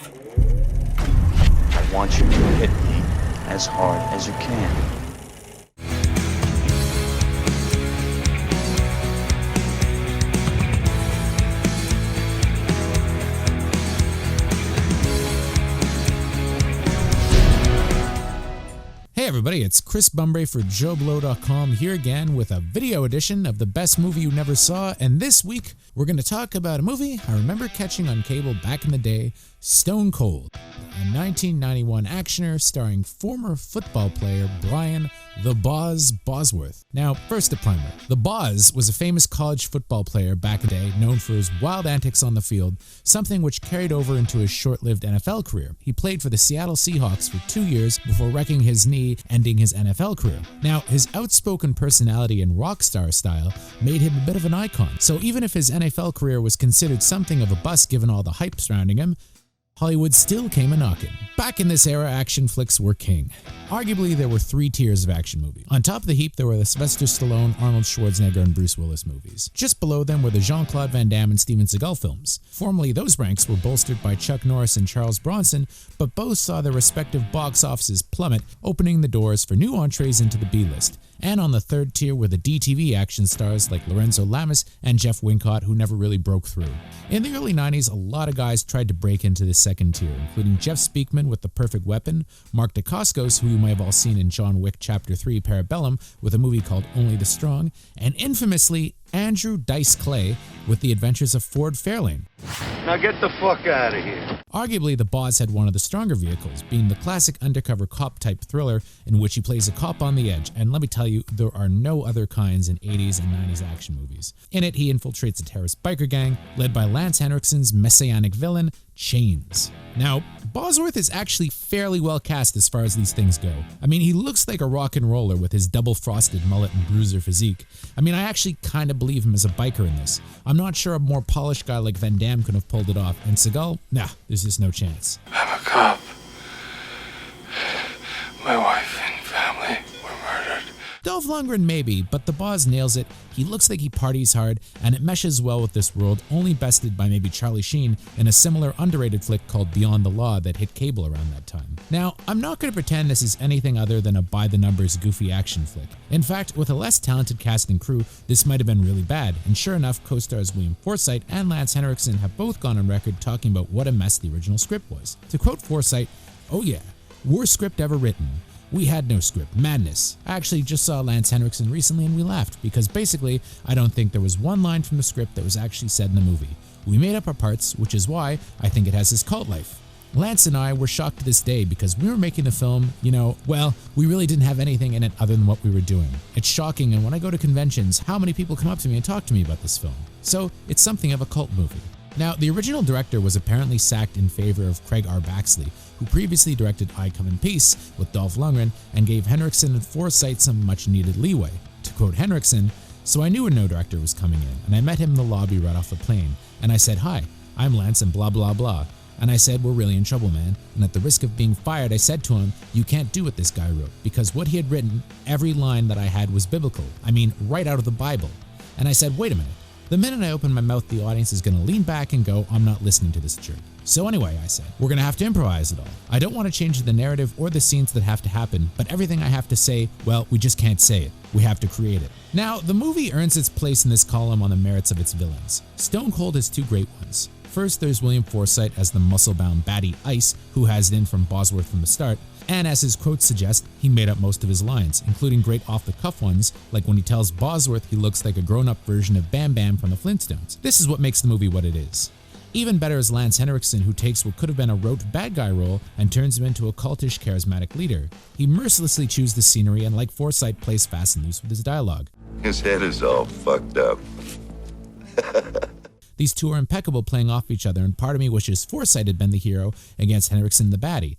I want you to hit me as hard as you can. Hey everybody, it's Chris Bumbray for JoBlo.com here again with a video edition of the best movie you never saw, and this week we're going to talk about a movie I remember catching on cable back in the day, Stone Cold, a 1991 actioner starring former football player Brian The Boz Bosworth. Now, first a primer. The Boz was a famous college football player back in the day, known for his wild antics on the field, something which carried over into his short-lived NFL career. He played for the Seattle Seahawks for 2 years before wrecking his knee, ending his NFL career. Now, his outspoken personality and rock star style made him a bit of an icon, so even if his NFL career was considered something of a bust given all the hype surrounding him, Hollywood still came a-knockin'. Back in this era, action flicks were king. Arguably, there were 3 tiers of action movie. On top of the heap, there were the Sylvester Stallone, Arnold Schwarzenegger, and Bruce Willis movies. Just below them were the Jean-Claude Van Damme and Steven Seagal films. Formerly, those ranks were bolstered by Chuck Norris and Charles Bronson, but both saw their respective box offices plummet, opening the doors for new entrees into the B-list. And on the third tier were the DTV action stars like Lorenzo Lamas and Jeff Wincott, who never really broke through. In the early 90s, a lot of guys tried to break into the second tier, including Jeff Speakman with The Perfect Weapon, Mark Dacascos, who you may have all seen in John Wick Chapter 3 Parabellum with a movie called Only the Strong, and infamously Andrew Dice Clay with The Adventures of Ford Fairlane. Now get the fuck out of here. Arguably, The Boz had one of the stronger vehicles, being the classic undercover cop-type thriller in which he plays a cop on the edge, and let me tell you, there are no other kinds in 80s and 90s action movies. In it, he infiltrates a terrorist biker gang, led by Lance Henriksen's messianic villain, Chains. Now, Bosworth is actually fairly well cast as far as these things go. I mean, he looks like a rock and roller with his double-frosted mullet and bruiser physique. I mean, I actually kind of believe him as a biker in this. I'm not sure a more polished guy like Van Damme could have pulled it off, and Seagal, nah, there's just no chance. I'm a cop. My wife and family were murdered. Dolph Lundgren maybe, but the Boz nails it. He looks like he parties hard, and it meshes well with this world, only bested by maybe Charlie Sheen in a similar underrated flick called Beyond the Law that hit cable around that time. Now, I'm not going to pretend this is anything other than a by-the-numbers goofy action flick. In fact, with a less talented cast and crew, this might have been really bad, and sure enough, co-stars William Forsythe and Lance Henriksen have both gone on record talking about what a mess the original script was. To quote Forsythe, "Oh yeah, worst script ever written. We had no script. Madness. I actually just saw Lance Henriksen recently and we laughed because basically I don't think there was one line from the script that was actually said in the movie. We made up our parts, which is why I think it has this cult life." Lance and I were shocked to this day because we were making the film, we really didn't have anything in it other than what we were doing. It's shocking, and when I go to conventions, how many people come up to me and talk to me about this film. So it's something of a cult movie. Now, the original director was apparently sacked in favor of Craig R. Baxley, who previously directed I Come in Peace with Dolph Lundgren and gave Henriksen and Forsythe some much-needed leeway. To quote Henriksen, "So I knew a no director was coming in, and I met him in the lobby right off the plane, and I said, 'Hi, I'm Lance and blah blah blah.' And I said, 'We're really in trouble, man.' And at the risk of being fired, I said to him, 'You can't do what this guy wrote,' because what he had written, every line that I had was biblical. I mean, right out of the Bible. And I said, 'Wait a minute. The minute I open my mouth, the audience is going to lean back and go, I'm not listening to this jerk.' So anyway, I said, we're going to have to improvise it all. I don't want to change the narrative or the scenes that have to happen, but everything I have to say, well, we just can't say it. We have to create it." Now, the movie earns its place in this column on the merits of its villains. Stone Cold has 2 great ones. First, there's William Forsythe as the muscle-bound baddie Ice, who has it in from Bosworth from the start, and as his quotes suggest, he made up most of his lines, including great off-the-cuff ones, like when he tells Bosworth he looks like a grown-up version of Bam Bam from the Flintstones. This is what makes the movie what it is. Even better is Lance Henriksen, who takes what could have been a rote bad guy role and turns him into a cultish, charismatic leader. He mercilessly chews the scenery and, like Forsythe, plays fast and loose with his dialogue. His head is all fucked up. These two are impeccable playing off each other, and part of me wishes Forsythe had been the hero against Henriksen the baddie.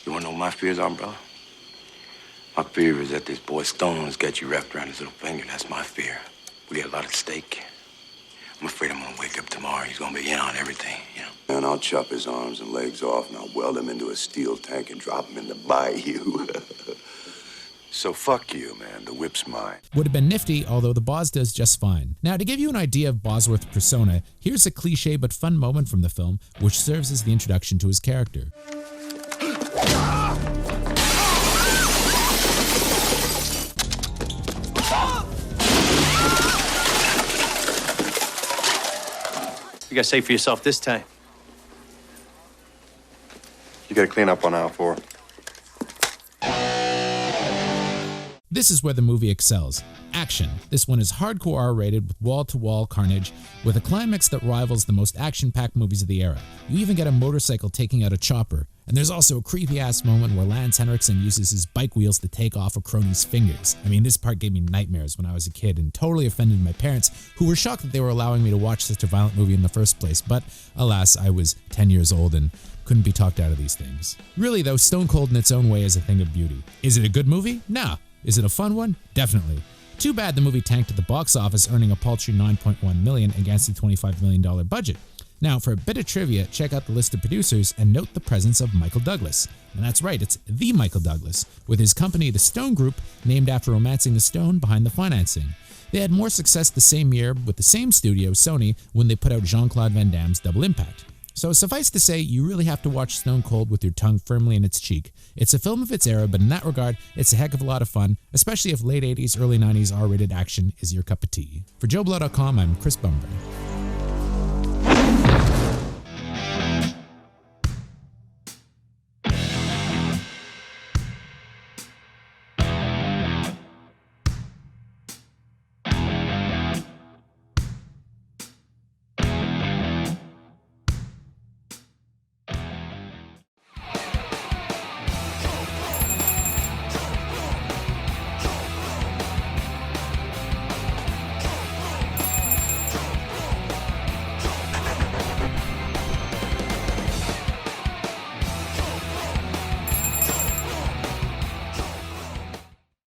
You wanna know what my fears are, brother? My fear is that this boy Stone's got you wrapped around his little finger. That's my fear. We got a lot at stake. I'm afraid I'm gonna wake up tomorrow. He's gonna be in on everything, And I'll chop his arms and legs off, and I'll weld him into a steel tank and drop him in the bayou. So fuck you, man. The whip's mine. Would have been nifty, although the Boz does just fine. Now, to give you an idea of Bosworth's persona, here's a cliche but fun moment from the film, which serves as the introduction to his character. You gotta say for yourself this time. You gotta clean up on aisle 4. This is where the movie excels. Action. This one is hardcore R-rated with wall-to-wall carnage, with a climax that rivals the most action-packed movies of the era. You even get a motorcycle taking out a chopper. And there's also a creepy-ass moment where Lance Henriksen uses his bike wheels to take off a crony's fingers. I mean, this part gave me nightmares when I was a kid and totally offended my parents, who were shocked that they were allowing me to watch such a violent movie in the first place. But alas, I was 10 years old and couldn't be talked out of these things. Really though, Stone Cold in its own way is a thing of beauty. Is it a good movie? Nah. Is it a fun one? Definitely. Too bad the movie tanked at the box office, earning a paltry $9.1 million against the $25 million budget. Now, for a bit of trivia, check out the list of producers and note the presence of Michael Douglas. And that's right, it's the Michael Douglas, with his company The Stone Group, named after Romancing the Stone, behind the financing. They had more success the same year with the same studio, Sony, when they put out Jean-Claude Van Damme's Double Impact. So suffice to say, you really have to watch Stone Cold with your tongue firmly in its cheek. It's a film of its era, but in that regard, it's a heck of a lot of fun, especially if late 80s, early 90s R-rated action is your cup of tea. For JoBlo.com, I'm Chris Bumber.